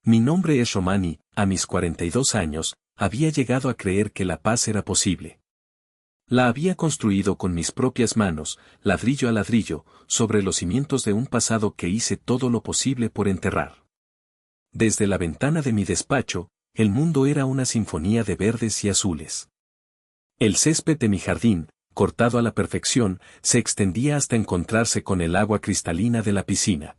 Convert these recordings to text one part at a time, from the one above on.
Mi nombre es Román y, a mis 42 años, había llegado a creer que la paz era posible. La había construido con mis propias manos, ladrillo a ladrillo, sobre los cimientos de un pasado que hice todo lo posible por enterrar. Desde la ventana de mi despacho, el mundo era una sinfonía de verdes y azules. El césped de mi jardín, cortado a la perfección, se extendía hasta encontrarse con el agua cristalina de la piscina.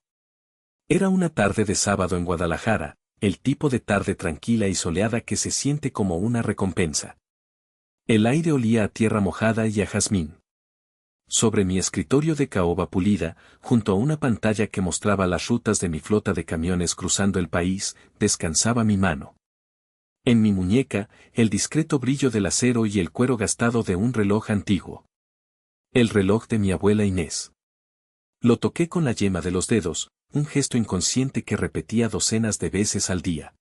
Era una tarde de sábado en Guadalajara, el tipo de tarde tranquila y soleada que se siente como una recompensa. El aire olía a tierra mojada y a jazmín. Sobre mi escritorio de caoba pulida, junto a una pantalla que mostraba las rutas de mi flota de camiones cruzando el país, descansaba mi mano. En mi muñeca, el discreto brillo del acero y el cuero gastado de un reloj antiguo. El reloj de mi abuela Inés. Lo toqué con la yema de los dedos, un gesto inconsciente que repetía docenas de veces al día.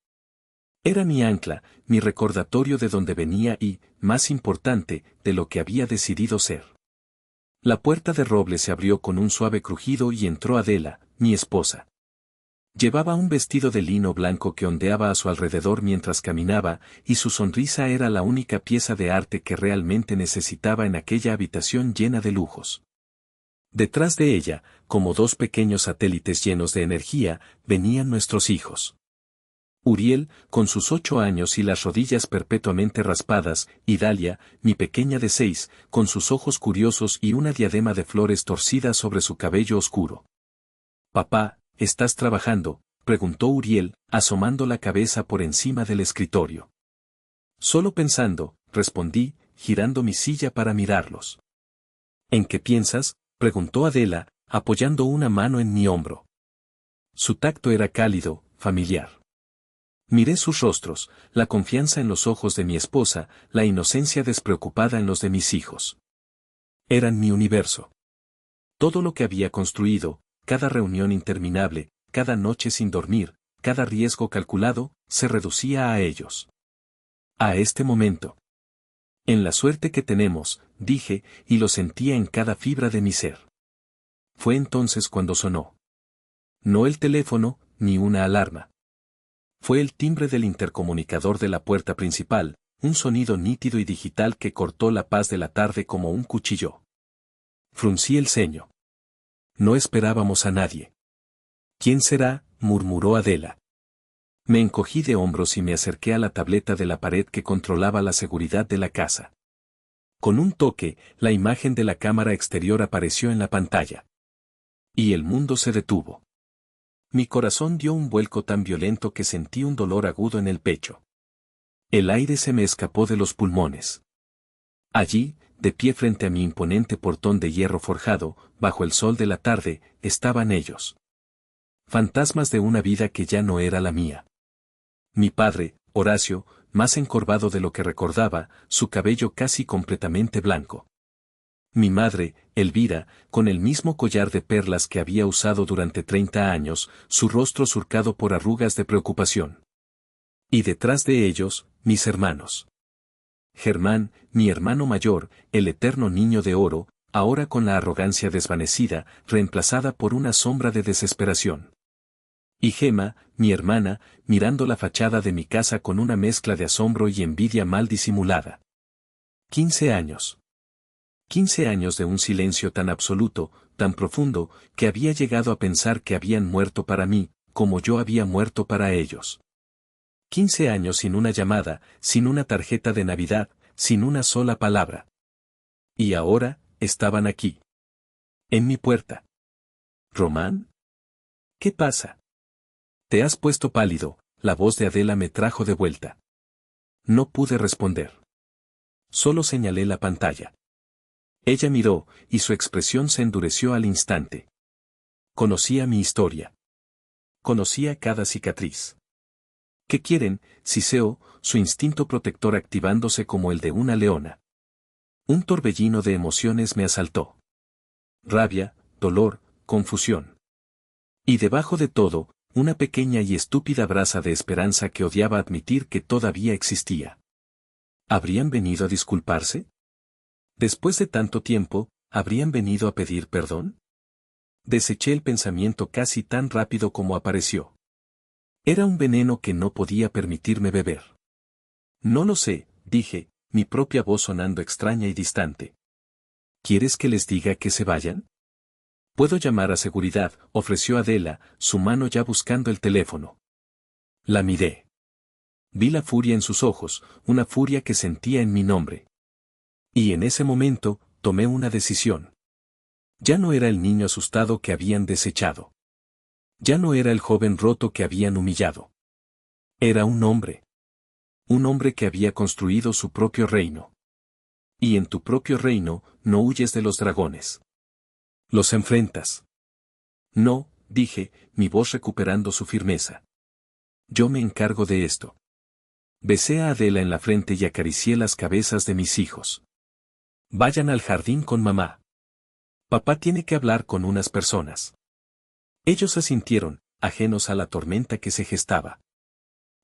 Era mi ancla, mi recordatorio de dónde venía y, más importante, de lo que había decidido ser. La puerta de roble se abrió con un suave crujido y entró Adela, mi esposa. Llevaba un vestido de lino blanco que ondeaba a su alrededor mientras caminaba, y su sonrisa era la única pieza de arte que realmente necesitaba en aquella habitación llena de lujos. Detrás de ella, como dos pequeños satélites llenos de energía, venían nuestros hijos. Uriel, con sus 8 años y las rodillas perpetuamente raspadas, y Dalia, mi pequeña de 6, con sus ojos curiosos y una diadema de flores torcida sobre su cabello oscuro. «Papá, ¿estás trabajando?», preguntó Uriel, asomando la cabeza por encima del escritorio. «Solo pensando», respondí, girando mi silla para mirarlos. «¿En qué piensas?», preguntó Adela, apoyando una mano en mi hombro. Su tacto era cálido, familiar. Miré sus rostros, la confianza en los ojos de mi esposa, la inocencia despreocupada en los de mis hijos. Eran mi universo. Todo lo que había construido, cada reunión interminable, cada noche sin dormir, cada riesgo calculado, se reducía a ellos. A este momento. En la suerte que tenemos, dije, y lo sentía en cada fibra de mi ser. Fue entonces cuando sonó. No el teléfono, ni una alarma. Fue el timbre del intercomunicador de la puerta principal, un sonido nítido y digital que cortó la paz de la tarde como un cuchillo. Fruncí el ceño. No esperábamos a nadie. «¿Quién será?», murmuró Adela. Me encogí de hombros y me acerqué a la tableta de la pared que controlaba la seguridad de la casa. Con un toque, la imagen de la cámara exterior apareció en la pantalla. Y el mundo se detuvo. Mi corazón dio un vuelco tan violento que sentí un dolor agudo en el pecho. El aire se me escapó de los pulmones. Allí, de pie frente a mi imponente portón de hierro forjado, bajo el sol de la tarde, estaban ellos. Fantasmas de una vida que ya no era la mía. Mi padre, Horacio, más encorvado de lo que recordaba, su cabello casi completamente blanco. Mi madre, Elvira, con el mismo collar de perlas que había usado durante 30 años, su rostro surcado por arrugas de preocupación. Y detrás de ellos, mis hermanos. Germán, mi hermano mayor, el eterno niño de oro, ahora con la arrogancia desvanecida, reemplazada por una sombra de desesperación. Y Gema, mi hermana, mirando la fachada de mi casa con una mezcla de asombro y envidia mal disimulada. 15 años. 15 años de un silencio tan absoluto, tan profundo, que había llegado a pensar que habían muerto para mí, como yo había muerto para ellos. 15 años sin una llamada, sin una tarjeta de Navidad, sin una sola palabra. Y ahora, estaban aquí. En mi puerta. «¿Román? ¿Qué pasa? Te has puesto pálido», la voz de Adela me trajo de vuelta. No pude responder. Solo señalé la pantalla. Ella miró, y su expresión se endureció al instante. Conocía mi historia. Conocía cada cicatriz. «¿Qué quieren?», siseó, su instinto protector activándose como el de una leona. Un torbellino de emociones me asaltó. Rabia, dolor, confusión. Y debajo de todo, una pequeña y estúpida brasa de esperanza que odiaba admitir que todavía existía. ¿Habrían venido a disculparse? Después de tanto tiempo, ¿habrían venido a pedir perdón? Deseché el pensamiento casi tan rápido como apareció. Era un veneno que no podía permitirme beber. No lo sé, dije, mi propia voz sonando extraña y distante. ¿Quieres que les diga que se vayan? Puedo llamar a seguridad, ofreció Adela, su mano ya buscando el teléfono. La miré. Vi la furia en sus ojos, una furia que sentía en mi nombre. Y en ese momento, tomé una decisión. Ya no era el niño asustado que habían desechado. Ya no era el joven roto que habían humillado. Era un hombre. Un hombre que había construido su propio reino. Y en tu propio reino, no huyes de los dragones. Los enfrentas. No, dije, mi voz recuperando su firmeza. Yo me encargo de esto. Besé a Adela en la frente y acaricié las cabezas de mis hijos. Vayan al jardín con mamá. Papá tiene que hablar con unas personas. Ellos asintieron, ajenos a la tormenta que se gestaba.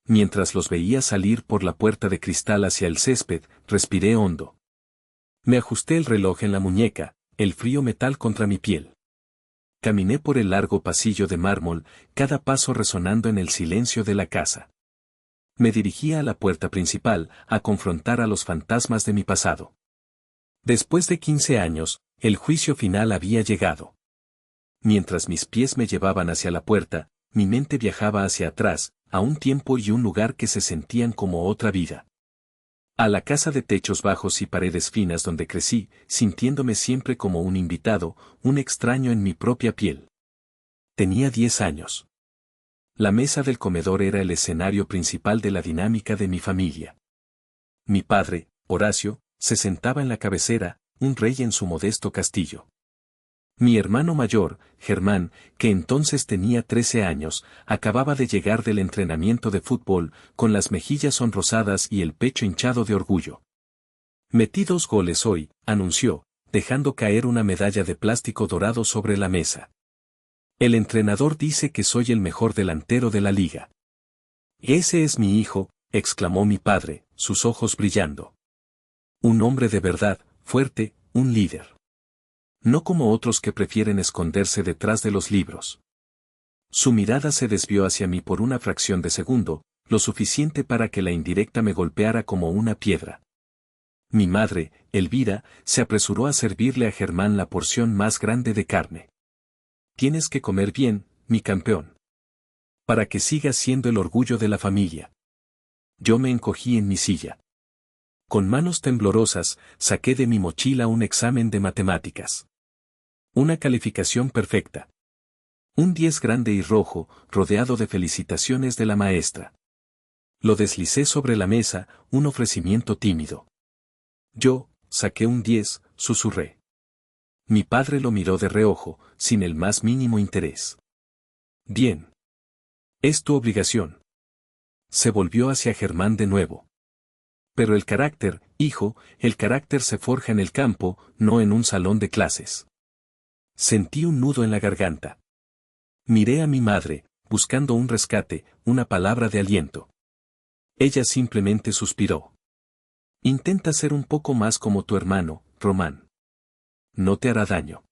Mientras los veía salir por la puerta de cristal hacia el césped, respiré hondo. Me ajusté el reloj en la muñeca, el frío metal contra mi piel. Caminé por el largo pasillo de mármol, cada paso resonando en el silencio de la casa. Me dirigía a la puerta principal, a confrontar a los fantasmas de mi pasado. Después de 15 años, el juicio final había llegado. Mientras mis pies me llevaban hacia la puerta, mi mente viajaba hacia atrás, a un tiempo y un lugar que se sentían como otra vida. A la casa de techos bajos y paredes finas donde crecí, sintiéndome siempre como un invitado, un extraño en mi propia piel. Tenía 10 años. La mesa del comedor era el escenario principal de la dinámica de mi familia. Mi padre, Horacio, se sentaba en la cabecera, un rey en su modesto castillo. Mi hermano mayor, Germán, que entonces tenía 13 años, acababa de llegar del entrenamiento de fútbol, con las mejillas sonrosadas y el pecho hinchado de orgullo. Metí 2 goles hoy, anunció, dejando caer una medalla de plástico dorado sobre la mesa. El entrenador dice que soy el mejor delantero de la liga. Ese es mi hijo, exclamó mi padre, sus ojos brillando. Un hombre de verdad, fuerte, un líder. No como otros que prefieren esconderse detrás de los libros. Su mirada se desvió hacia mí por una fracción de segundo, lo suficiente para que la indirecta me golpeara como una piedra. Mi madre, Elvira, se apresuró a servirle a Germán la porción más grande de carne. Tienes que comer bien, mi campeón. Para que sigas siendo el orgullo de la familia. Yo me encogí en mi silla. Con manos temblorosas, saqué de mi mochila un examen de matemáticas. Una calificación perfecta. Un 10 grande y rojo, rodeado de felicitaciones de la maestra. Lo deslicé sobre la mesa, un ofrecimiento tímido. Yo, saqué un 10, susurré. Mi padre lo miró de reojo, sin el más mínimo interés. Bien. Es tu obligación. Se volvió hacia Germán de nuevo. Pero el carácter, hijo, el carácter se forja en el campo, no en un salón de clases. Sentí un nudo en la garganta. Miré a mi madre, buscando un rescate, una palabra de aliento. Ella simplemente suspiró. Intenta ser un poco más como tu hermano, Román. No te hará daño.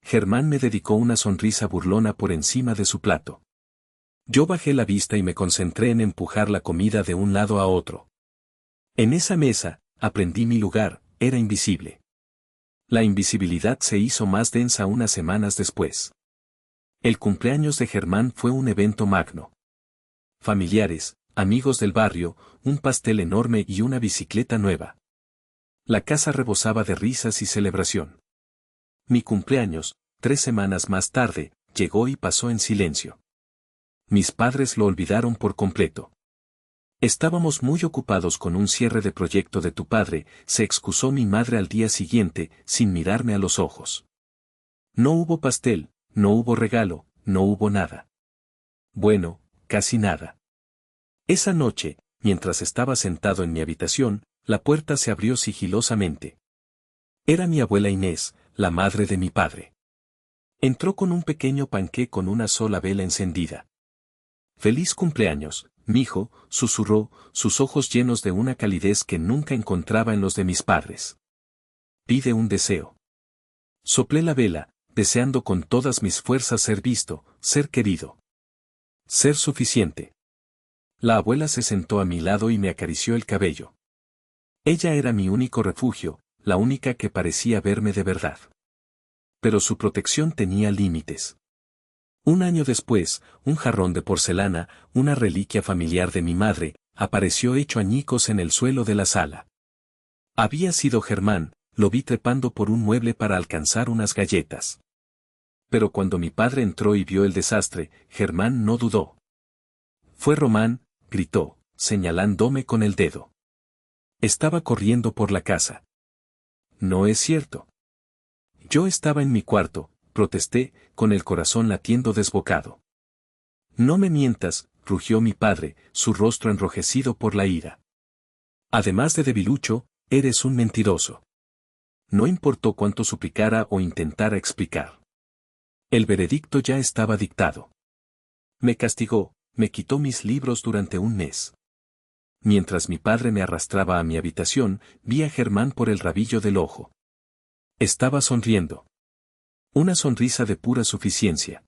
Germán me dedicó una sonrisa burlona por encima de su plato. Yo bajé la vista y me concentré en empujar la comida de un lado a otro. En esa mesa, aprendí mi lugar, era invisible. La invisibilidad se hizo más densa unas semanas después. El cumpleaños de Germán fue un evento magno. Familiares, amigos del barrio, un pastel enorme y una bicicleta nueva. La casa rebosaba de risas y celebración. Mi cumpleaños, 3 semanas más tarde, llegó y pasó en silencio. Mis padres lo olvidaron por completo. Estábamos muy ocupados con un cierre de proyecto de tu padre, se excusó mi madre al día siguiente, sin mirarme a los ojos. No hubo pastel, no hubo regalo, no hubo nada. Bueno, casi nada. Esa noche, mientras estaba sentado en mi habitación, la puerta se abrió sigilosamente. Era mi abuela Inés, la madre de mi padre. Entró con un pequeño panqué con una sola vela encendida. Feliz cumpleaños, mijo, susurró, sus ojos llenos de una calidez que nunca encontraba en los de mis padres. Pide un deseo. Soplé la vela, deseando con todas mis fuerzas ser visto, ser querido. Ser suficiente. La abuela se sentó a mi lado y me acarició el cabello. Ella era mi único refugio, la única que parecía verme de verdad. Pero su protección tenía límites. Un año después, un jarrón de porcelana, una reliquia familiar de mi madre, apareció hecho añicos en el suelo de la sala. Había sido Germán, lo vi trepando por un mueble para alcanzar unas galletas. Pero cuando mi padre entró y vio el desastre, Germán no dudó. Fue Román, gritó, señalándome con el dedo. Estaba corriendo por la casa. No es cierto. Yo estaba en mi cuarto, protesté, con el corazón latiendo desbocado. No me mientas, rugió mi padre, su rostro enrojecido por la ira. Además de debilucho, eres un mentiroso. No importó cuánto suplicara o intentara explicar. El veredicto ya estaba dictado. Me castigó, me quitó mis libros durante un mes. Mientras mi padre me arrastraba a mi habitación, vi a Germán por el rabillo del ojo. Estaba sonriendo. Una sonrisa de pura suficiencia.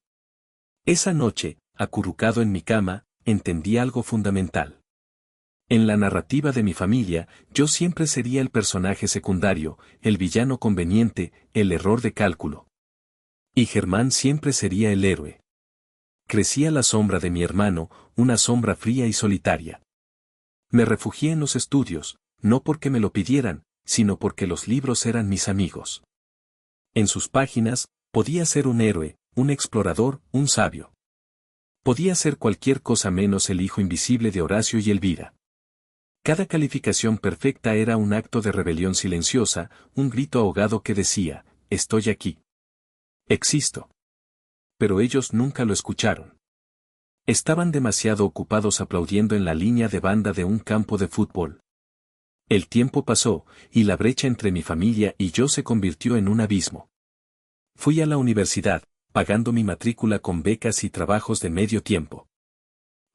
Esa noche, acurrucado en mi cama, entendí algo fundamental. En la narrativa de mi familia, yo siempre sería el personaje secundario, el villano conveniente, el error de cálculo. Y Germán siempre sería el héroe. Crecí a la sombra de mi hermano, una sombra fría y solitaria. Me refugié en los estudios, no porque me lo pidieran, sino porque los libros eran mis amigos. En sus páginas, podía ser un héroe, un explorador, un sabio. Podía ser cualquier cosa menos el hijo invisible de Horacio y Elvira. Cada calificación perfecta era un acto de rebelión silenciosa, un grito ahogado que decía, estoy aquí. Existo. Pero ellos nunca lo escucharon. Estaban demasiado ocupados aplaudiendo en la línea de banda de un campo de fútbol. El tiempo pasó, y la brecha entre mi familia y yo se convirtió en un abismo. Fui a la universidad, pagando mi matrícula con becas y trabajos de medio tiempo.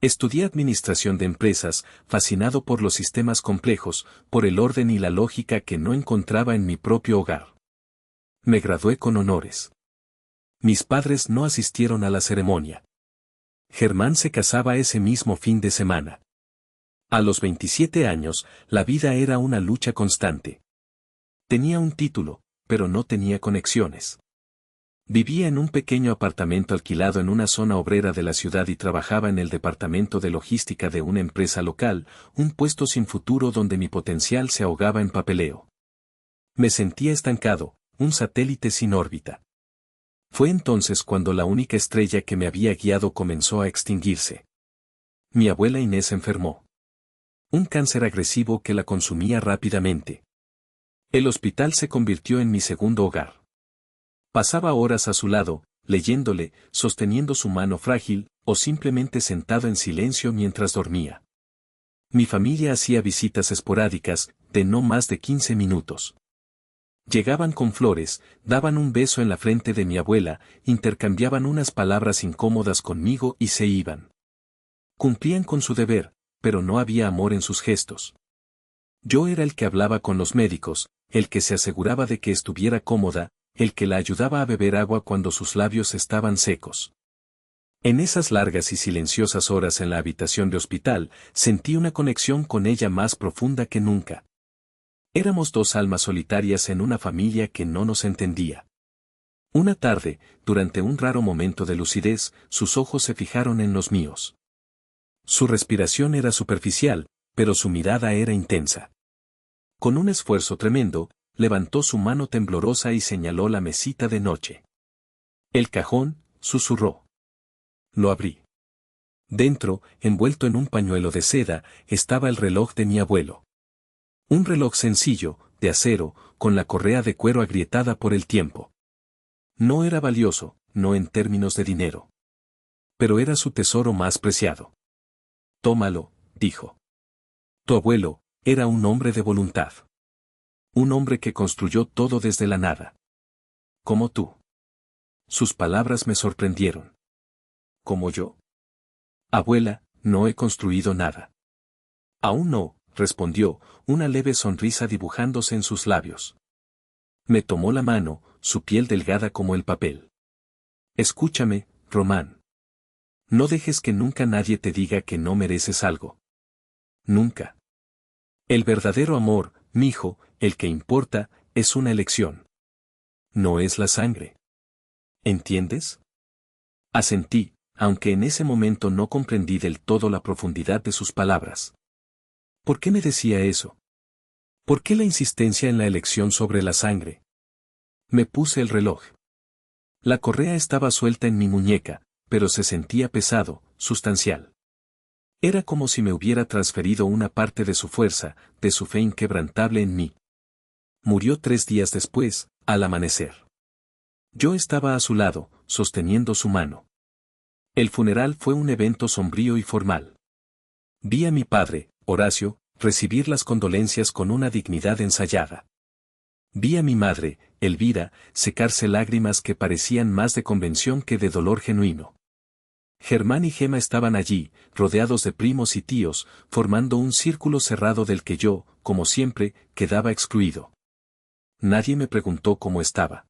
Estudié administración de empresas, fascinado por los sistemas complejos, por el orden y la lógica que no encontraba en mi propio hogar. Me gradué con honores. Mis padres no asistieron a la ceremonia. Germán se casaba ese mismo fin de semana. A los 27 años, la vida era una lucha constante. Tenía un título, pero no tenía conexiones. Vivía en un pequeño apartamento alquilado en una zona obrera de la ciudad y trabajaba en el departamento de logística de una empresa local, un puesto sin futuro donde mi potencial se ahogaba en papeleo. Me sentía estancado, un satélite sin órbita. Fue entonces cuando la única estrella que me había guiado comenzó a extinguirse. Mi abuela Inés enfermó. Un cáncer agresivo que la consumía rápidamente. El hospital se convirtió en mi segundo hogar. Pasaba horas a su lado, leyéndole, sosteniendo su mano frágil, o simplemente sentado en silencio mientras dormía. Mi familia hacía visitas esporádicas, de no más de 15 minutos. Llegaban con flores, daban un beso en la frente de mi abuela, intercambiaban unas palabras incómodas conmigo y se iban. Cumplían con su deber, pero no había amor en sus gestos. Yo era el que hablaba con los médicos, el que se aseguraba de que estuviera cómoda, el que la ayudaba a beber agua cuando sus labios estaban secos. En esas largas y silenciosas horas en la habitación de hospital, sentí una conexión con ella más profunda que nunca. Éramos dos almas solitarias en una familia que no nos entendía. Una tarde, durante un raro momento de lucidez, sus ojos se fijaron en los míos. Su respiración era superficial, pero su mirada era intensa. Con un esfuerzo tremendo, levantó su mano temblorosa y señaló la mesita de noche. El cajón, susurró. Lo abrí. Dentro, envuelto en un pañuelo de seda, estaba el reloj de mi abuelo. Un reloj sencillo, de acero, con la correa de cuero agrietada por el tiempo. No era valioso, no en términos de dinero. Pero era su tesoro más preciado. Tómalo, dijo. Tu abuelo, era un hombre de voluntad. Un hombre que construyó todo desde la nada. Como tú. Sus palabras me sorprendieron. ¿Como yo? Abuela, no he construido nada. Aún no, respondió, una leve sonrisa dibujándose en sus labios. Me tomó la mano, su piel delgada como el papel. Escúchame, Román. No dejes que nunca nadie te diga que no mereces algo. Nunca. El verdadero amor, mijo, el que importa, es una elección. No es la sangre. ¿Entiendes? Asentí, aunque en ese momento no comprendí del todo la profundidad de sus palabras. ¿Por qué me decía eso? ¿Por qué la insistencia en la elección sobre la sangre? Me puse el reloj. La correa estaba suelta en mi muñeca, pero se sentía pesado, sustancial. Era como si me hubiera transferido una parte de su fuerza, de su fe inquebrantable en mí. Murió 3 días después, al amanecer. Yo estaba a su lado, sosteniendo su mano. El funeral fue un evento sombrío y formal. Vi a mi padre, Horacio, recibir las condolencias con una dignidad ensayada. Vi a mi madre, Elvira, secarse lágrimas que parecían más de convención que de dolor genuino. Germán y Gema estaban allí, rodeados de primos y tíos, formando un círculo cerrado del que yo, como siempre, quedaba excluido. Nadie me preguntó cómo estaba.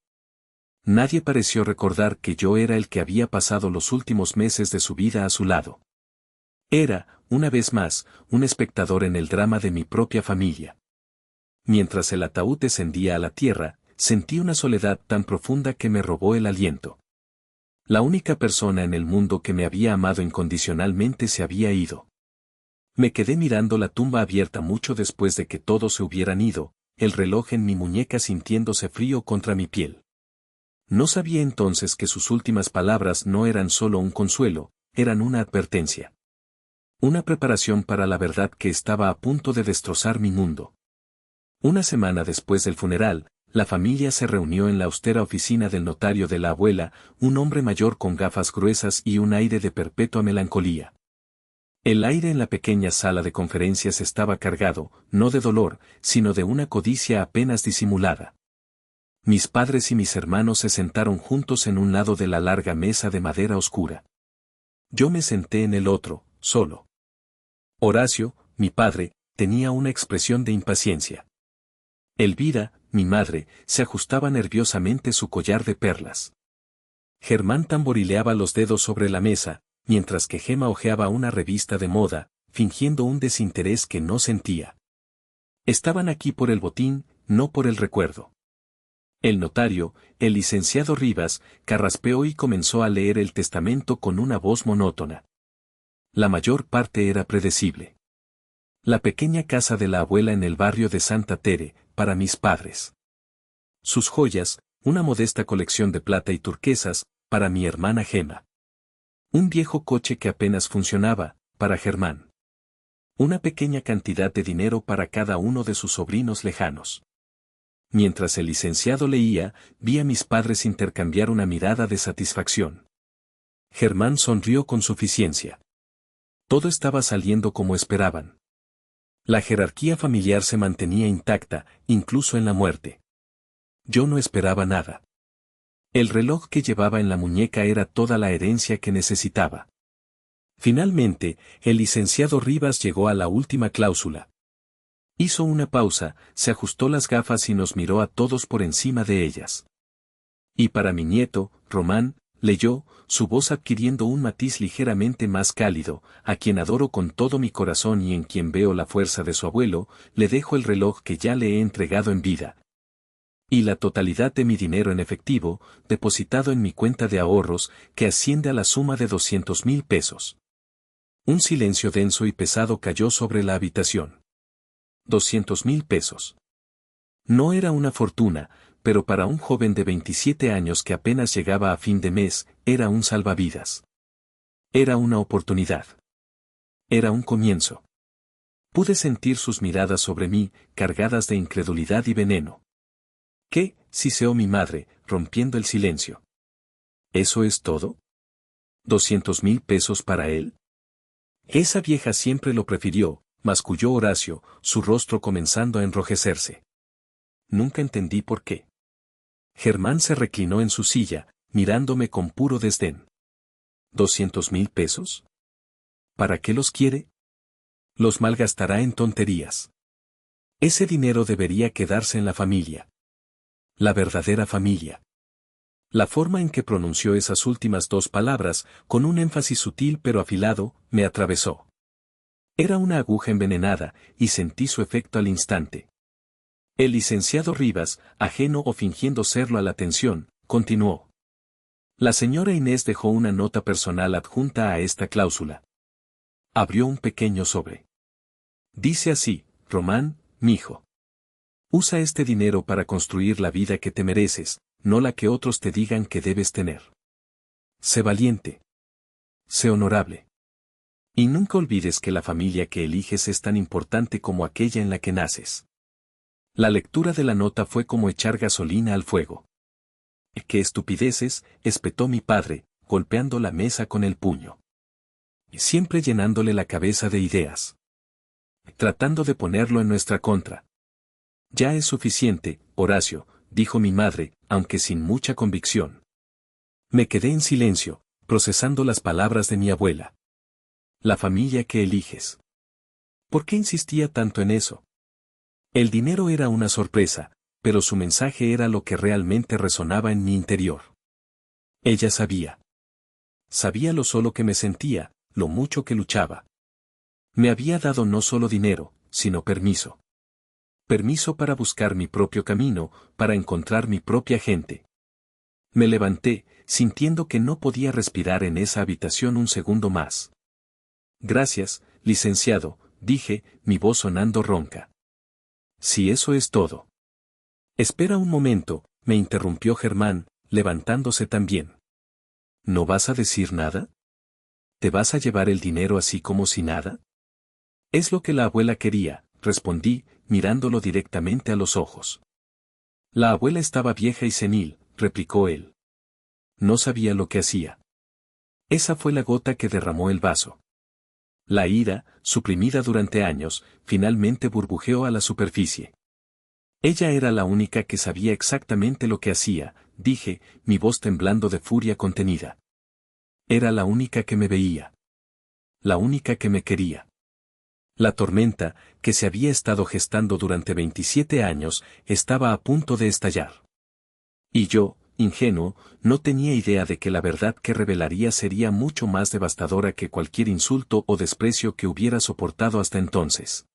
Nadie pareció recordar que yo era el que había pasado los últimos meses de su vida a su lado. Era, una vez más, un espectador en el drama de mi propia familia. Mientras el ataúd descendía a la tierra, sentí una soledad tan profunda que me robó el aliento. La única persona en el mundo que me había amado incondicionalmente se había ido. Me quedé mirando la tumba abierta mucho después de que todos se hubieran ido, el reloj en mi muñeca sintiéndose frío contra mi piel. No sabía entonces que sus últimas palabras no eran solo un consuelo, eran una advertencia. Una preparación para la verdad que estaba a punto de destrozar mi mundo. Una semana después del funeral, la familia se reunió en la austera oficina del notario de la abuela, un hombre mayor con gafas gruesas y un aire de perpetua melancolía. El aire en la pequeña sala de conferencias estaba cargado, no de dolor, sino de una codicia apenas disimulada. Mis padres y mis hermanos se sentaron juntos en un lado de la larga mesa de madera oscura. Yo me senté en el otro, solo. Horacio, mi padre, tenía una expresión de impaciencia. Elvira, mi madre, se ajustaba nerviosamente su collar de perlas. Germán tamborileaba los dedos sobre la mesa, mientras que Gema hojeaba una revista de moda, fingiendo un desinterés que no sentía. Estaban aquí por el botín, no por el recuerdo. El notario, el licenciado Rivas, carraspeó y comenzó a leer el testamento con una voz monótona. La mayor parte era predecible. La pequeña casa de la abuela en el barrio de Santa Tere, para mis padres. Sus joyas, una modesta colección de plata y turquesas, para mi hermana Gema. Un viejo coche que apenas funcionaba, para Germán. Una pequeña cantidad de dinero para cada uno de sus sobrinos lejanos. Mientras el licenciado leía, vi a mis padres intercambiar una mirada de satisfacción. Germán sonrió con suficiencia. Todo estaba saliendo como esperaban. La jerarquía familiar se mantenía intacta, incluso en la muerte. Yo no esperaba nada. El reloj que llevaba en la muñeca era toda la herencia que necesitaba. Finalmente, el licenciado Rivas llegó a la última cláusula. Hizo una pausa, se ajustó las gafas y nos miró a todos por encima de ellas. Y para mi nieto, Román, leyó, su voz adquiriendo un matiz ligeramente más cálido, a quien adoro con todo mi corazón y en quien veo la fuerza de su abuelo, le dejo el reloj que ya le he entregado en vida. Y la totalidad de mi dinero en efectivo, depositado en mi cuenta de ahorros, que asciende a la suma de 200,000 pesos. Un silencio denso y pesado cayó sobre la habitación. 200,000 pesos. No era una fortuna, pero para un joven de 27 años que apenas llegaba a fin de mes, era un salvavidas. Era una oportunidad. Era un comienzo. Pude sentir sus miradas sobre mí, cargadas de incredulidad y veneno. ¿Qué? Siseó mi madre, rompiendo el silencio. ¿Eso es todo? ¿200,000 pesos para él? Esa vieja siempre lo prefirió, masculló Horacio, su rostro comenzando a enrojecerse. Nunca entendí por qué. Germán se reclinó en su silla, mirándome con puro desdén. ¿200,000 pesos? ¿Para qué los quiere? Los malgastará en tonterías. Ese dinero debería quedarse en la familia. La verdadera familia. La forma en que pronunció esas últimas dos palabras, con un énfasis sutil pero afilado, me atravesó. Era una aguja envenenada, y sentí su efecto al instante. El licenciado Rivas, ajeno o fingiendo serlo a la atención, continuó. La señora Inés dejó una nota personal adjunta a esta cláusula. Abrió un pequeño sobre. Dice así: Román, mijo. Usa este dinero para construir la vida que te mereces, no la que otros te digan que debes tener. Sé valiente. Sé honorable. Y nunca olvides que la familia que eliges es tan importante como aquella en la que naces. La lectura de la nota fue como echar gasolina al fuego. ¡Qué estupideces!, espetó mi padre, golpeando la mesa con el puño. Siempre llenándole la cabeza de ideas. Tratando de ponerlo en nuestra contra. Ya es suficiente, Horacio, dijo mi madre, aunque sin mucha convicción. Me quedé en silencio, procesando las palabras de mi abuela. La familia que eliges. ¿Por qué insistía tanto en eso? El dinero era una sorpresa, pero su mensaje era lo que realmente resonaba en mi interior. Ella sabía. Sabía lo solo que me sentía, lo mucho que luchaba. Me había dado no solo dinero, sino permiso. Permiso para buscar mi propio camino, para encontrar mi propia gente. Me levanté, sintiendo que no podía respirar en esa habitación un segundo más. Gracias, licenciado, dije, mi voz sonando ronca. Si eso es todo. Espera un momento, me interrumpió Germán, levantándose también. ¿No vas a decir nada? ¿Te vas a llevar el dinero así como si nada? Es lo que la abuela quería, respondí, mirándolo directamente a los ojos. La abuela estaba vieja y senil, replicó él. No sabía lo que hacía. Esa fue la gota que derramó el vaso. La ira, suprimida durante años, finalmente burbujeó a la superficie. Ella era la única que sabía exactamente lo que hacía, dije, mi voz temblando de furia contenida. Era la única que me veía. La única que me quería. La tormenta, que se había estado gestando durante 27 años, estaba a punto de estallar. Y yo, ingenuo, no tenía idea de que la verdad que revelaría sería mucho más devastadora que cualquier insulto o desprecio que hubiera soportado hasta entonces.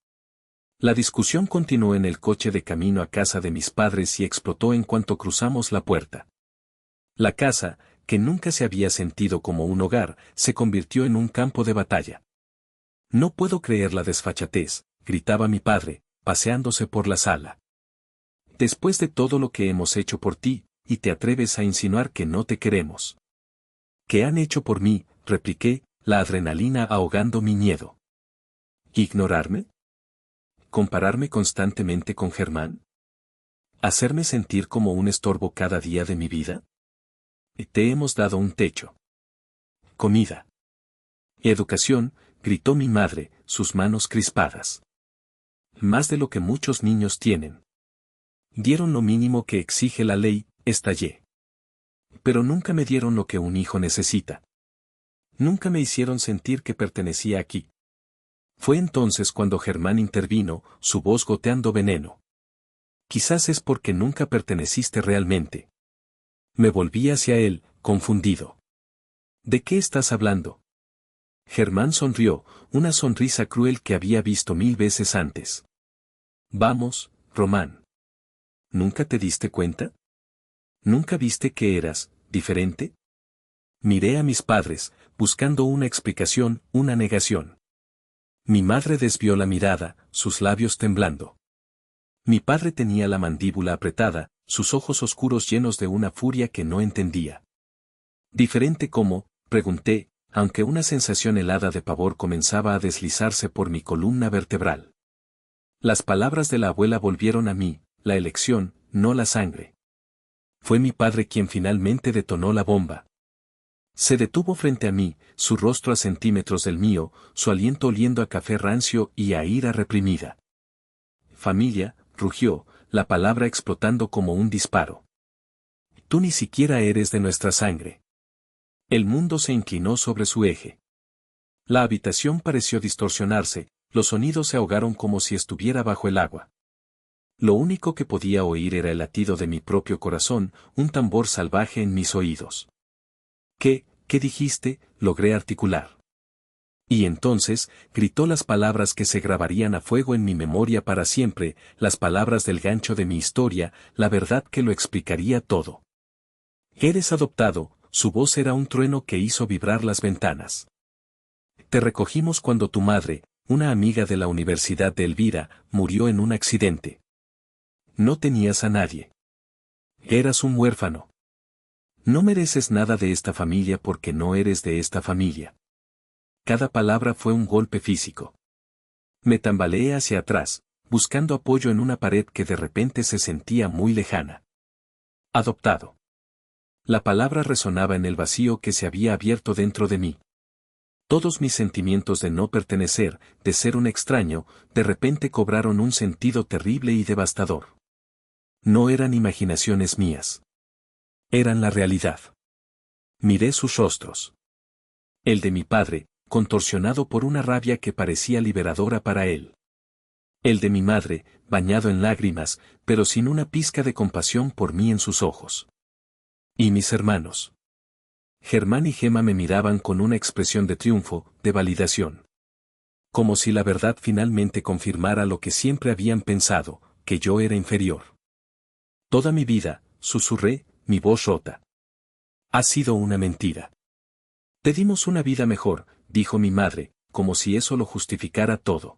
La discusión continuó en el coche de camino a casa de mis padres y explotó en cuanto cruzamos la puerta. La casa, que nunca se había sentido como un hogar, se convirtió en un campo de batalla. No puedo creer la desfachatez, gritaba mi padre, paseándose por la sala. Después de todo lo que hemos hecho por ti, y te atreves a insinuar que no te queremos. ¿Qué han hecho por mí?, repliqué, la adrenalina ahogando mi miedo. ¿Ignorarme? ¿Compararme constantemente con Germán? ¿Hacerme sentir como un estorbo cada día de mi vida? Te hemos dado un techo. Comida. Educación, gritó mi madre, sus manos crispadas. Más de lo que muchos niños tienen. Dieron lo mínimo que exige la ley, estallé. Pero nunca me dieron lo que un hijo necesita. Nunca me hicieron sentir que pertenecía aquí. Fue entonces cuando Germán intervino, su voz goteando veneno. Quizás es porque nunca perteneciste realmente. Me volví hacia él, confundido. ¿De qué estás hablando? Germán sonrió, una sonrisa cruel que había visto 1000 veces antes. Vamos, Román. ¿Nunca te diste cuenta? ¿Nunca viste que eras diferente? Miré a mis padres, buscando una explicación, una negación. Mi madre desvió la mirada, sus labios temblando. Mi padre tenía la mandíbula apretada, sus ojos oscuros llenos de una furia que no entendía. ¿Diferente cómo?, pregunté, aunque una sensación helada de pavor comenzaba a deslizarse por mi columna vertebral. Las palabras de la abuela volvieron a mí, la elección, no la sangre. Fue mi padre quien finalmente detonó la bomba. Se detuvo frente a mí, su rostro a centímetros del mío, su aliento oliendo a café rancio y a ira reprimida. Familia, rugió, la palabra explotando como un disparo. Tú ni siquiera eres de nuestra sangre. El mundo se inclinó sobre su eje. La habitación pareció distorsionarse, los sonidos se ahogaron como si estuviera bajo el agua. Lo único que podía oír era el latido de mi propio corazón, un tambor salvaje en mis oídos. ¿Qué dijiste?, logré articular. Y entonces, gritó las palabras que se grabarían a fuego en mi memoria para siempre, las palabras del gancho de mi historia, la verdad que lo explicaría todo. Eres adoptado, su voz era un trueno que hizo vibrar las ventanas. Te recogimos cuando tu madre, una amiga de la Universidad de Elvira, murió en un accidente. No tenías a nadie. Eras un huérfano. No mereces nada de esta familia porque no eres de esta familia. Cada palabra fue un golpe físico. Me tambaleé hacia atrás, buscando apoyo en una pared que de repente se sentía muy lejana. Adoptado. La palabra resonaba en el vacío que se había abierto dentro de mí. Todos mis sentimientos de no pertenecer, de ser un extraño, de repente cobraron un sentido terrible y devastador. No eran imaginaciones mías. Eran la realidad. Miré sus rostros. El de mi padre, contorsionado por una rabia que parecía liberadora para él. El de mi madre, bañado en lágrimas, pero sin una pizca de compasión por mí en sus ojos. Y mis hermanos. Germán y Gema me miraban con una expresión de triunfo, de validación. Como si la verdad finalmente confirmara lo que siempre habían pensado, que yo era inferior. Toda mi vida, susurré, mi voz rota. Ha sido una mentira. Te dimos una vida mejor, dijo mi madre, como si eso lo justificara todo.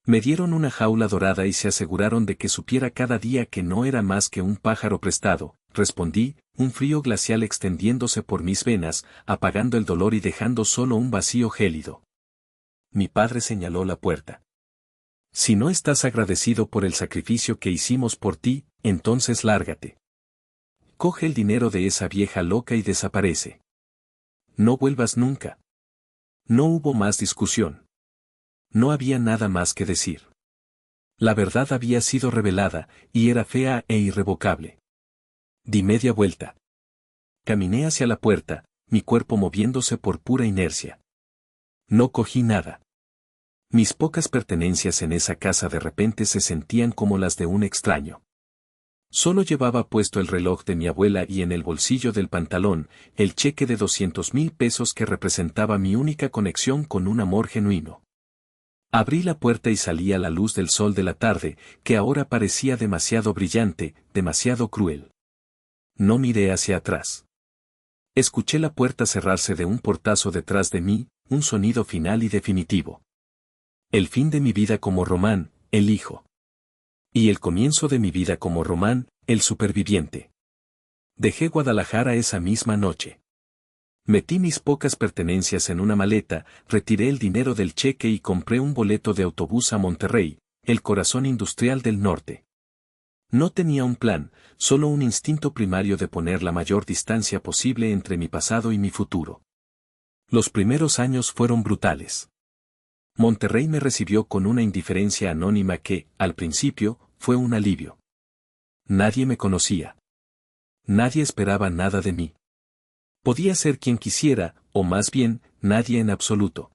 Me dieron una jaula dorada y se aseguraron de que supiera cada día que no era más que un pájaro prestado, respondí, un frío glacial extendiéndose por mis venas, apagando el dolor y dejando solo un vacío gélido. Mi padre señaló la puerta. Si no estás agradecido por el sacrificio que hicimos por ti, entonces lárgate. Coge el dinero de esa vieja loca y desaparece. No vuelvas nunca. No hubo más discusión. No había nada más que decir. La verdad había sido revelada, y era fea e irrevocable. Di media vuelta. Caminé hacia la puerta, mi cuerpo moviéndose por pura inercia. No cogí nada. Mis pocas pertenencias en esa casa de repente se sentían como las de un extraño. Solo llevaba puesto el reloj de mi abuela y en el bolsillo del pantalón, el cheque de 200,000 pesos que representaba mi única conexión con un amor genuino. Abrí la puerta y salí a la luz del sol de la tarde, que ahora parecía demasiado brillante, demasiado cruel. No miré hacia atrás. Escuché la puerta cerrarse de un portazo detrás de mí, un sonido final y definitivo. El fin de mi vida como Román, el hijo. Y el comienzo de mi vida como Román, el superviviente. Dejé Guadalajara esa misma noche. Metí mis pocas pertenencias en una maleta, retiré el dinero del cheque y compré un boleto de autobús a Monterrey, el corazón industrial del norte. No tenía un plan, solo un instinto primario de poner la mayor distancia posible entre mi pasado y mi futuro. Los primeros años fueron brutales. Monterrey me recibió con una indiferencia anónima que, al principio, fue un alivio. Nadie me conocía. Nadie esperaba nada de mí. Podía ser quien quisiera, o más bien, nadie en absoluto.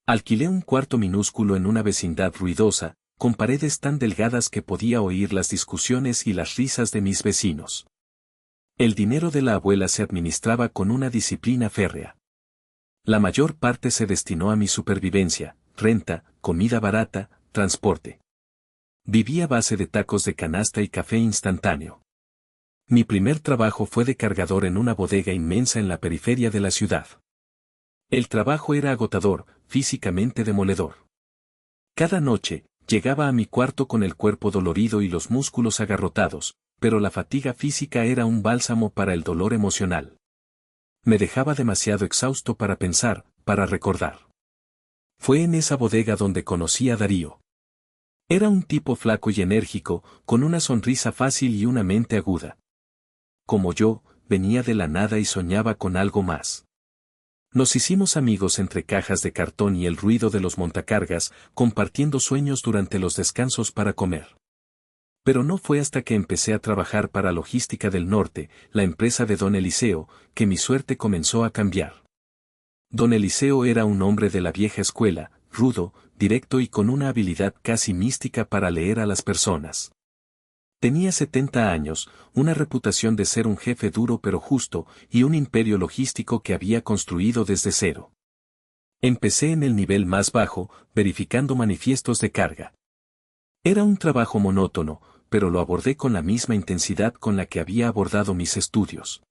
Alquilé un cuarto minúsculo en una vecindad ruidosa, con paredes tan delgadas que podía oír las discusiones y las risas de mis vecinos. El dinero de la abuela se administraba con una disciplina férrea. La mayor parte se destinó a mi supervivencia, renta, comida barata, transporte. Vivía a base de tacos de canasta y café instantáneo. Mi primer trabajo fue de cargador en una bodega inmensa en la periferia de la ciudad. El trabajo era agotador, físicamente demoledor. Cada noche, llegaba a mi cuarto con el cuerpo dolorido y los músculos agarrotados, pero la fatiga física era un bálsamo para el dolor emocional. Me dejaba demasiado exhausto para pensar, para recordar. Fue en esa bodega donde conocí a Darío. Era un tipo flaco y enérgico, con una sonrisa fácil y una mente aguda. Como yo, venía de la nada y soñaba con algo más. Nos hicimos amigos entre cajas de cartón y el ruido de los montacargas, compartiendo sueños durante los descansos para comer. Pero no fue hasta que empecé a trabajar para Logística del Norte, la empresa de don Eliseo, que mi suerte comenzó a cambiar. Don Eliseo era un hombre de la vieja escuela, rudo, directo y con una habilidad casi mística para leer a las personas. Tenía 70 años, una reputación de ser un jefe duro pero justo, y un imperio logístico que había construido desde cero. Empecé en el nivel más bajo, verificando manifiestos de carga. Era un trabajo monótono, pero lo abordé con la misma intensidad con la que había abordado mis estudios.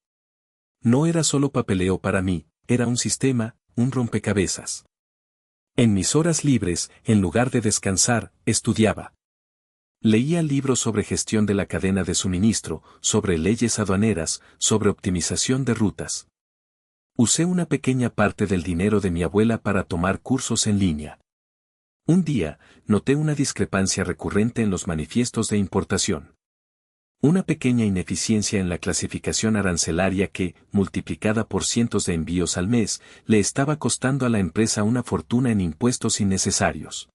No era solo papeleo para mí, era un sistema, un rompecabezas. En mis horas libres, en lugar de descansar, estudiaba. Leía libros sobre gestión de la cadena de suministro, sobre leyes aduaneras, sobre optimización de rutas. Usé una pequeña parte del dinero de mi abuela para tomar cursos en línea. Un día, noté una discrepancia recurrente en los manifiestos de importación. Una pequeña ineficiencia en la clasificación arancelaria que, multiplicada por cientos de envíos al mes, le estaba costando a la empresa una fortuna en impuestos innecesarios.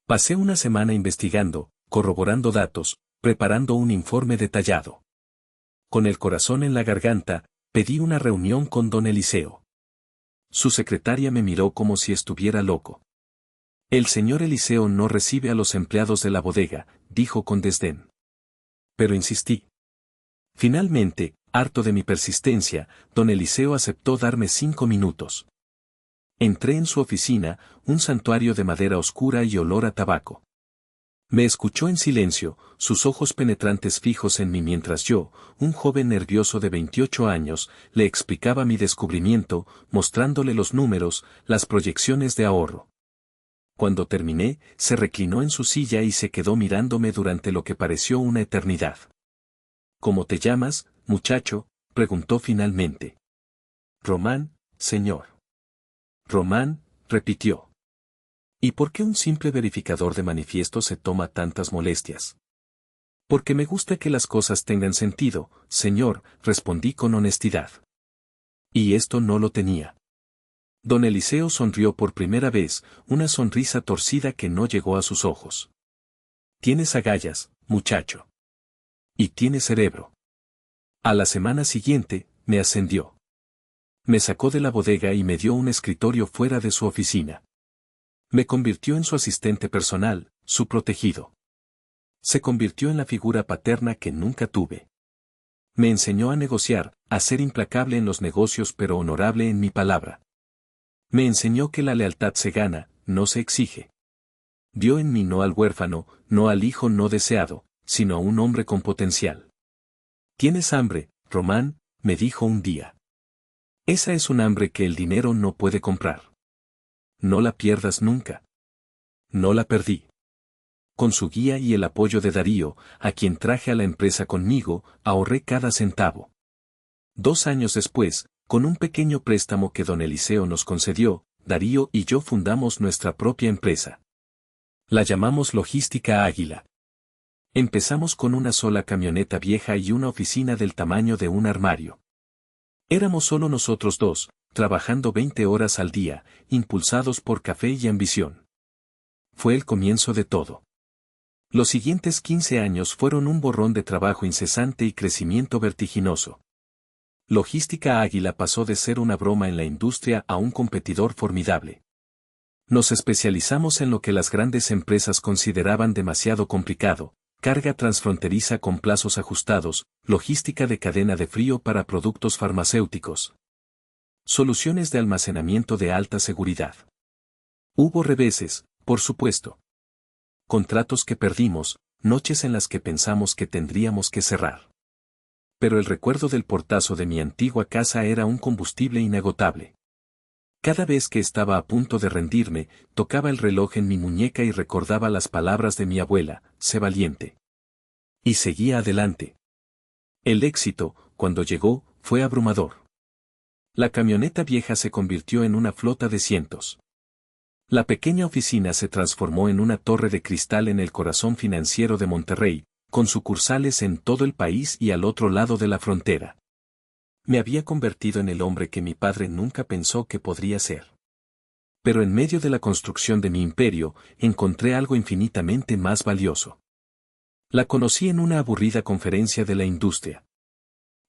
Pasé una semana investigando, corroborando datos, preparando un informe detallado. Con el corazón en la garganta, pedí una reunión con don Eliseo. Su secretaria me miró como si estuviera loco. El señor Eliseo no recibe a los empleados de la bodega, dijo con desdén. Pero insistí. Finalmente, harto de mi persistencia, don Eliseo aceptó darme 5 minutos. Entré en su oficina, un santuario de madera oscura y olor a tabaco. Me escuchó en silencio, sus ojos penetrantes fijos en mí mientras yo, un joven nervioso de 28 años, le explicaba mi descubrimiento, mostrándole los números, las proyecciones de ahorro. Cuando terminé, se reclinó en su silla y se quedó mirándome durante lo que pareció una eternidad. ¿Cómo te llamas, muchacho?, preguntó finalmente. Román, señor. Román, repitió. ¿Y por qué un simple verificador de manifiestos se toma tantas molestias? Porque me gusta que las cosas tengan sentido, señor, respondí con honestidad. Y esto no lo tenía. Don Eliseo sonrió por primera vez, una sonrisa torcida que no llegó a sus ojos. Tienes agallas, muchacho. Y tienes cerebro. A la semana siguiente, me ascendió. Me sacó de la bodega y me dio un escritorio fuera de su oficina. Me convirtió en su asistente personal, su protegido. Se convirtió en la figura paterna que nunca tuve. Me enseñó a negociar, a ser implacable en los negocios pero honorable en mi palabra. Me enseñó que la lealtad se gana, no se exige. Vio en mí no al huérfano, no al hijo no deseado, sino a un hombre con potencial. ¿Tienes hambre, Román?, me dijo un día. Esa es un hambre que el dinero no puede comprar. No la pierdas nunca. No la perdí. Con su guía y el apoyo de Darío, a quien traje a la empresa conmigo, ahorré cada centavo. 2 años después, con un pequeño préstamo que don Eliseo nos concedió, Darío y yo fundamos nuestra propia empresa. La llamamos Logística Águila. Empezamos con una sola camioneta vieja y una oficina del tamaño de un armario. Éramos solo nosotros dos, trabajando 20 horas al día, impulsados por café y ambición. Fue el comienzo de todo. Los siguientes 15 años fueron un borrón de trabajo incesante y crecimiento vertiginoso. Logística Águila pasó de ser una broma en la industria a un competidor formidable. Nos especializamos en lo que las grandes empresas consideraban demasiado complicado: carga transfronteriza con plazos ajustados, logística de cadena de frío para productos farmacéuticos. Soluciones de almacenamiento de alta seguridad. Hubo reveses, por supuesto. Contratos que perdimos, noches en las que pensamos que tendríamos que cerrar. Pero el recuerdo del portazo de mi antigua casa era un combustible inagotable. Cada vez que estaba a punto de rendirme, tocaba el reloj en mi muñeca y recordaba las palabras de mi abuela: sé valiente. Y seguía adelante. El éxito, cuando llegó, fue abrumador. La camioneta vieja se convirtió en una flota de cientos. La pequeña oficina se transformó en una torre de cristal en el corazón financiero de Monterrey, con sucursales en todo el país y al otro lado de la frontera. Me había convertido en el hombre que mi padre nunca pensó que podría ser. Pero en medio de la construcción de mi imperio, encontré algo infinitamente más valioso. La conocí en una aburrida conferencia de la industria.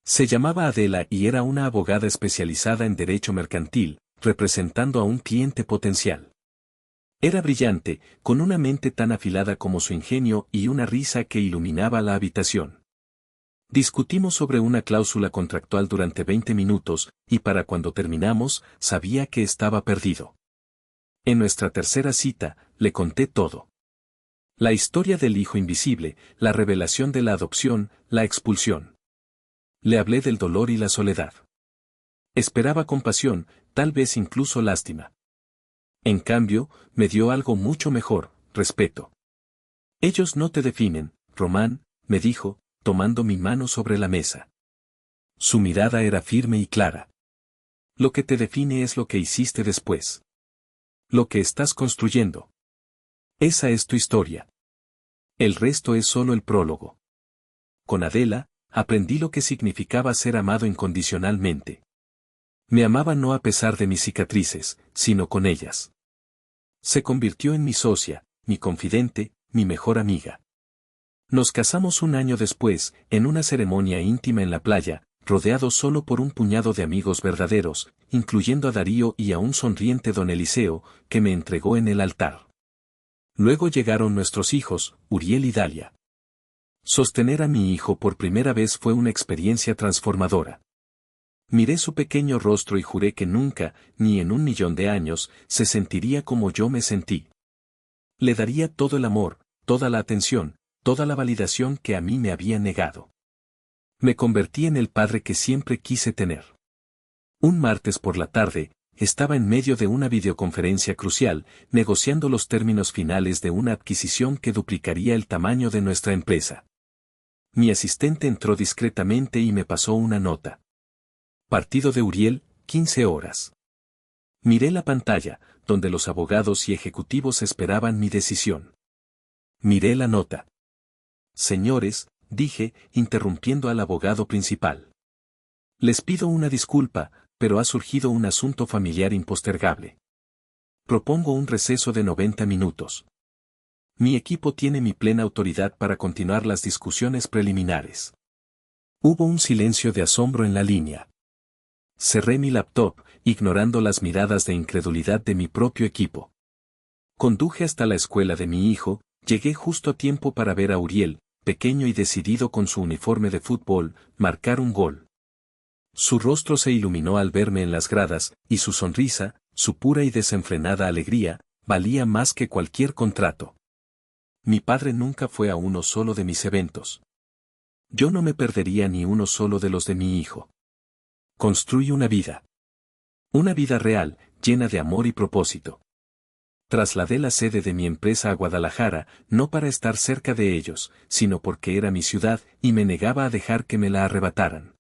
Se llamaba Adela y era una abogada especializada en derecho mercantil, representando a un cliente potencial. Era brillante, con una mente tan afilada como su ingenio y una risa que iluminaba la habitación. Discutimos sobre una cláusula contractual durante 20 minutos, y para cuando terminamos, sabía que estaba perdido. En nuestra tercera cita, le conté todo. La historia del hijo invisible, la revelación de la adopción, la expulsión. Le hablé del dolor y la soledad. Esperaba compasión, tal vez incluso lástima. En cambio, me dio algo mucho mejor, respeto. Ellos no te definen, Román, me dijo, tomando mi mano sobre la mesa. Su mirada era firme y clara. Lo que te define es lo que hiciste después. Lo que estás construyendo. Esa es tu historia. El resto es solo el prólogo. Con Adela, aprendí lo que significaba ser amado incondicionalmente. Me amaba no a pesar de mis cicatrices, sino con ellas. Se convirtió en mi socia, mi confidente, mi mejor amiga. Nos casamos un año después, en una ceremonia íntima en la playa, rodeado solo por un puñado de amigos verdaderos, incluyendo a Darío y a un sonriente don Eliseo, que me entregó en el altar. Luego llegaron nuestros hijos, Uriel y Dalia. Sostener a mi hijo por primera vez fue una experiencia transformadora. Miré su pequeño rostro y juré que nunca, ni en 1.000.000 de años, se sentiría como yo me sentí. Le daría todo el amor, toda la atención, toda la validación que a mí me había negado. Me convertí en el padre que siempre quise tener. Un martes por la tarde, estaba en medio de una videoconferencia crucial, negociando los términos finales de una adquisición que duplicaría el tamaño de nuestra empresa. Mi asistente entró discretamente y me pasó una nota. Partido de Uriel, 15 horas. Miré la pantalla, donde los abogados y ejecutivos esperaban mi decisión. Miré la nota. Señores, dije, interrumpiendo al abogado principal. Les pido una disculpa, pero ha surgido un asunto familiar impostergable. Propongo un receso de 90 minutos. Mi equipo tiene mi plena autoridad para continuar las discusiones preliminares. Hubo un silencio de asombro en la línea. Cerré mi laptop, ignorando las miradas de incredulidad de mi propio equipo. Conduje hasta la escuela de mi hijo, llegué justo a tiempo para ver a Uriel, pequeño y decidido con su uniforme de fútbol, marcar un gol. Su rostro se iluminó al verme en las gradas, y su sonrisa, su pura y desenfrenada alegría, valía más que cualquier contrato. Mi padre nunca fue a uno solo de mis eventos. Yo no me perdería ni uno solo de los de mi hijo. Construí una vida. Una vida real, llena de amor y propósito. Trasladé la sede de mi empresa a Guadalajara, no para estar cerca de ellos, sino porque era mi ciudad y me negaba a dejar que me la arrebataran.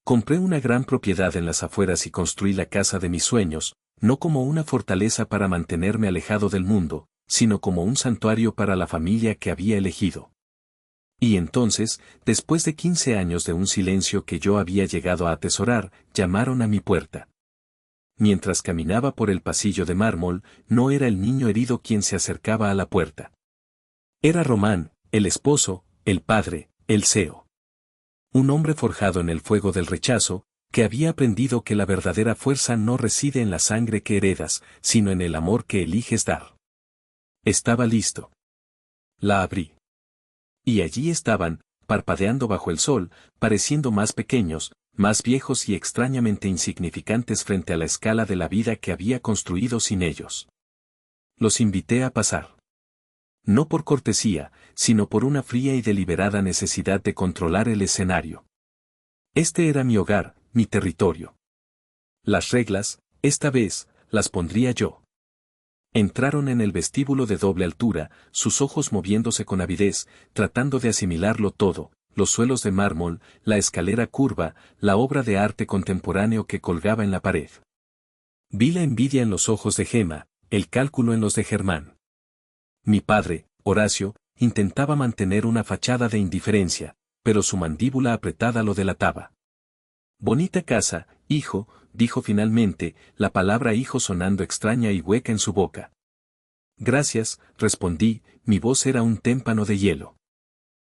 Compré una gran propiedad en las afueras y construí la casa de mis sueños, no como una fortaleza para mantenerme alejado del mundo, sino como un santuario para la familia que había elegido. Y entonces, después de 15 años de un silencio que yo había llegado a atesorar, llamaron a mi puerta. Mientras caminaba por el pasillo de mármol, no era el niño herido quien se acercaba a la puerta. Era Román, el esposo, el padre, el CEO. Un hombre forjado en el fuego del rechazo, que había aprendido que la verdadera fuerza no reside en la sangre que heredas, sino en el amor que eliges dar. Estaba listo. La abrí. Y allí estaban, parpadeando bajo el sol, pareciendo más pequeños, más viejos y extrañamente insignificantes frente a la escala de la vida que había construido sin ellos. Los invité a pasar. No por cortesía, sino por una fría y deliberada necesidad de controlar el escenario. Este era mi hogar, mi territorio. Las reglas, esta vez, las pondría yo. Entraron en el vestíbulo de doble altura, sus ojos moviéndose con avidez, tratando de asimilarlo todo, los suelos de mármol, la escalera curva, la obra de arte contemporáneo que colgaba en la pared. Vi la envidia en los ojos de Gema, el cálculo en los de Germán. Mi padre, Horacio, intentaba mantener una fachada de indiferencia, pero su mandíbula apretada lo delataba. Bonita casa, hijo, dijo finalmente, la palabra hijo sonando extraña y hueca en su boca. Gracias, respondí, mi voz era un témpano de hielo.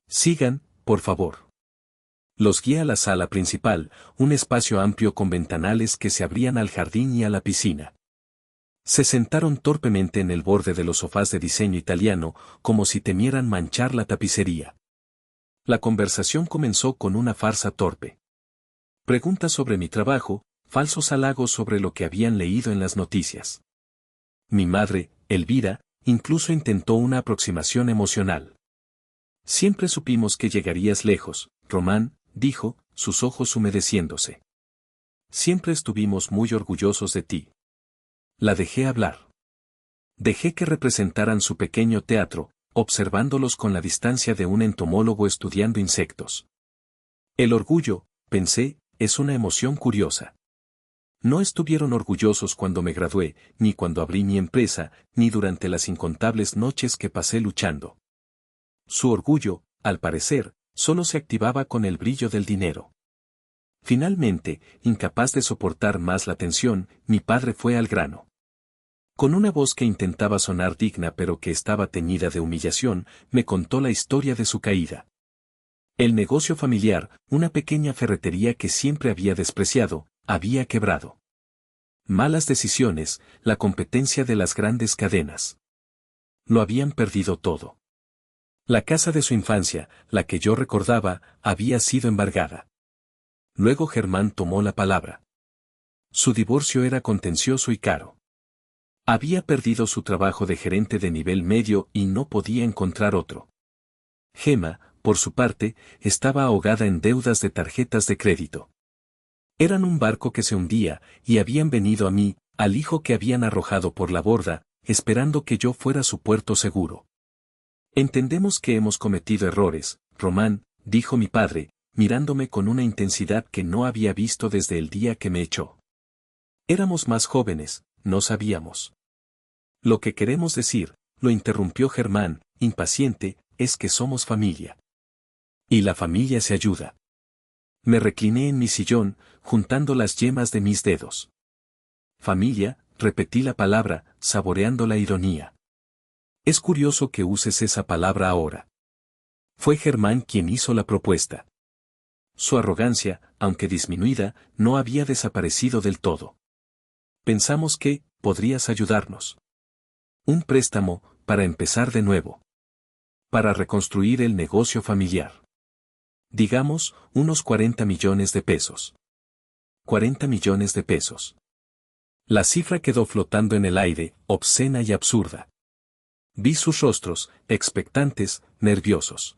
Sigan, por favor. Los guié a la sala principal, un espacio amplio con ventanales que se abrían al jardín y a la piscina. Se sentaron torpemente en el borde de los sofás de diseño italiano, como si temieran manchar la tapicería. La conversación comenzó con una farsa torpe. Preguntas sobre mi trabajo, falsos halagos sobre lo que habían leído en las noticias. Mi madre, Elvira, incluso intentó una aproximación emocional. Siempre supimos que llegarías lejos, Román, dijo, sus ojos humedeciéndose. Siempre estuvimos muy orgullosos de ti. La dejé hablar. Dejé que representaran su pequeño teatro, observándolos con la distancia de un entomólogo estudiando insectos. El orgullo, pensé, es una emoción curiosa. No estuvieron orgullosos cuando me gradué, ni cuando abrí mi empresa, ni durante las incontables noches que pasé luchando. Su orgullo, al parecer, solo se activaba con el brillo del dinero. Finalmente, incapaz de soportar más la tensión, mi padre fue al grano. Con una voz que intentaba sonar digna pero que estaba teñida de humillación, me contó la historia de su caída. El negocio familiar, una pequeña ferretería que siempre había despreciado, había quebrado. Malas decisiones, la competencia de las grandes cadenas. Lo habían perdido todo. La casa de su infancia, la que yo recordaba, había sido embargada. Luego Germán tomó la palabra. Su divorcio era contencioso y caro. Había perdido su trabajo de gerente de nivel medio y no podía encontrar otro. Gema, por su parte, estaba ahogada en deudas de tarjetas de crédito. Eran un barco que se hundía, y habían venido a mí, al hijo que habían arrojado por la borda, esperando que yo fuera su puerto seguro. Entendemos que hemos cometido errores, Román, dijo mi padre, mirándome con una intensidad que no había visto desde el día que me echó. Éramos más jóvenes, no sabíamos. Lo que queremos decir, lo interrumpió Germán, impaciente, es que somos familia. Y la familia se ayuda. Me recliné en mi sillón, juntando las yemas de mis dedos. Familia, repetí la palabra, saboreando la ironía. Es curioso que uses esa palabra ahora. Fue Germán quien hizo la propuesta. Su arrogancia, aunque disminuida, no había desaparecido del todo. Pensamos que, podrías ayudarnos. Un préstamo, para empezar de nuevo. Para reconstruir el negocio familiar. Digamos, unos 40 millones de pesos. 40 millones de pesos. La cifra quedó flotando en el aire, obscena y absurda. Vi sus rostros, expectantes, nerviosos.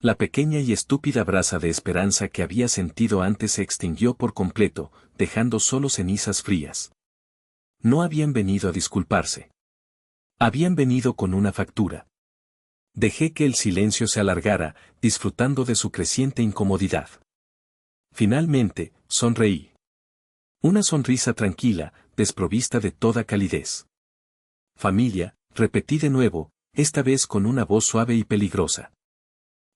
La pequeña y estúpida brasa de esperanza que había sentido antes se extinguió por completo, dejando solo cenizas frías. No habían venido a disculparse. Habían venido con una factura. Dejé que el silencio se alargara, disfrutando de su creciente incomodidad. Finalmente, sonreí. Una sonrisa tranquila, desprovista de toda calidez. Familia, repetí de nuevo, esta vez con una voz suave y peligrosa.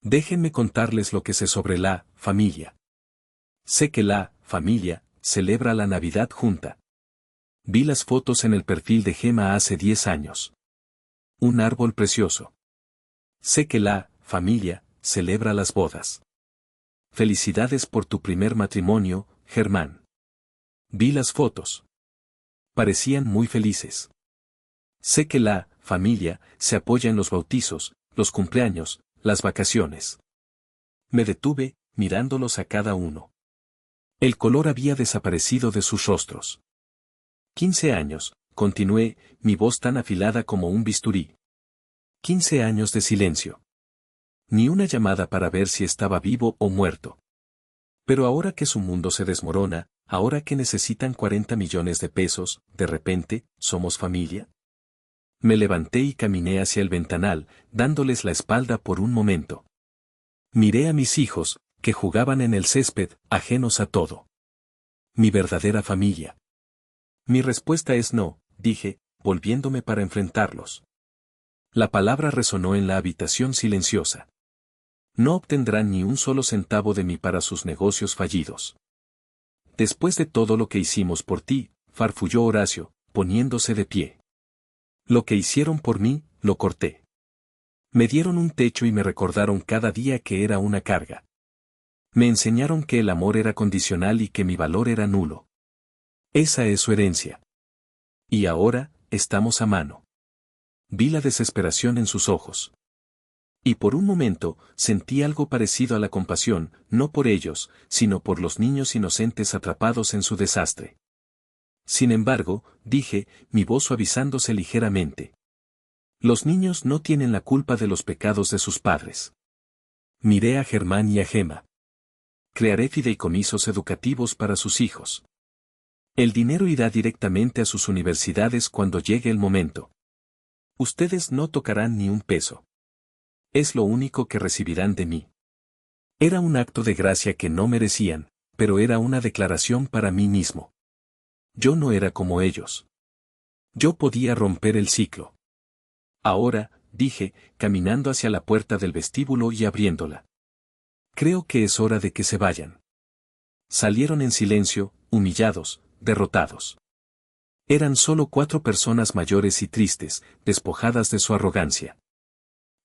Déjenme contarles lo que sé sobre la familia. Sé que la familia celebra la Navidad junta. Vi las fotos en el perfil de Gema hace 10 años. Un árbol precioso. Sé que la familia celebra las bodas. Felicidades por tu primer matrimonio, Germán. Vi las fotos. Parecían muy felices. Sé que la familia se apoya en los bautizos, los cumpleaños, las vacaciones. Me detuve, mirándolos a cada uno. El color había desaparecido de sus rostros. 15 años, continué, mi voz tan afilada como un bisturí. 15 años de silencio. Ni una llamada para ver si estaba vivo o muerto. Pero ahora que su mundo se desmorona, ahora que necesitan 40 millones de pesos, de repente, ¿somos familia? Me levanté y caminé hacia el ventanal, dándoles la espalda por un momento. Miré a mis hijos, que jugaban en el césped, ajenos a todo. Mi verdadera familia. Mi respuesta es no, dije, volviéndome para enfrentarlos. La palabra resonó en la habitación silenciosa. No obtendrán ni un solo centavo de mí para sus negocios fallidos. Después de todo lo que hicimos por ti, farfulló Horacio, poniéndose de pie. Lo que hicieron por mí, lo corté. Me dieron un techo y me recordaron cada día que era una carga. Me enseñaron que el amor era condicional y que mi valor era nulo. Esa es su herencia. Y ahora, estamos a mano. Vi la desesperación en sus ojos. Y por un momento, sentí algo parecido a la compasión, no por ellos, sino por los niños inocentes atrapados en su desastre. Sin embargo, dije, mi voz suavizándose ligeramente. Los niños no tienen la culpa de los pecados de sus padres. Miré a Germán y a Gemma. Crearé fideicomisos educativos para sus hijos. El dinero irá directamente a sus universidades cuando llegue el momento. Ustedes no tocarán ni un peso. Es lo único que recibirán de mí. Era un acto de gracia que no merecían, pero era una declaración para mí mismo. Yo no era como ellos. Yo podía romper el ciclo. Ahora, dije, caminando hacia la puerta del vestíbulo y abriéndola. Creo que es hora de que se vayan. Salieron en silencio, humillados, derrotados. Eran solo 4 personas mayores y tristes, despojadas de su arrogancia.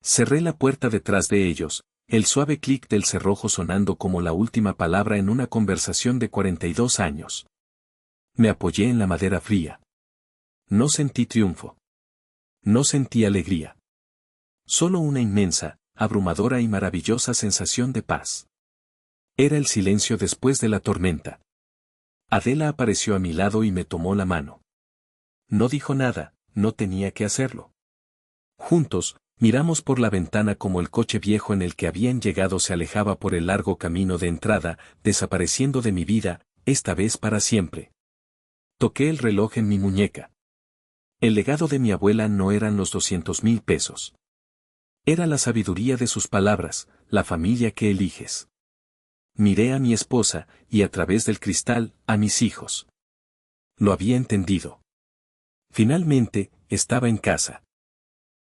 Cerré la puerta detrás de ellos, el suave clic del cerrojo sonando como la última palabra en una conversación de 42 años. Me apoyé en la madera fría. No sentí triunfo. No sentí alegría. Solo una inmensa, abrumadora y maravillosa sensación de paz. Era el silencio después de la tormenta. Adela apareció a mi lado y me tomó la mano. No dijo nada, no tenía que hacerlo. Juntos, miramos por la ventana como el coche viejo en el que habían llegado se alejaba por el largo camino de entrada, desapareciendo de mi vida, esta vez para siempre. Toqué el reloj en mi muñeca. El legado de mi abuela no eran los 200,000 pesos. Era la sabiduría de sus palabras, la familia que eliges. Miré a mi esposa, y a través del cristal, a mis hijos. Lo había entendido. Finalmente, estaba en casa.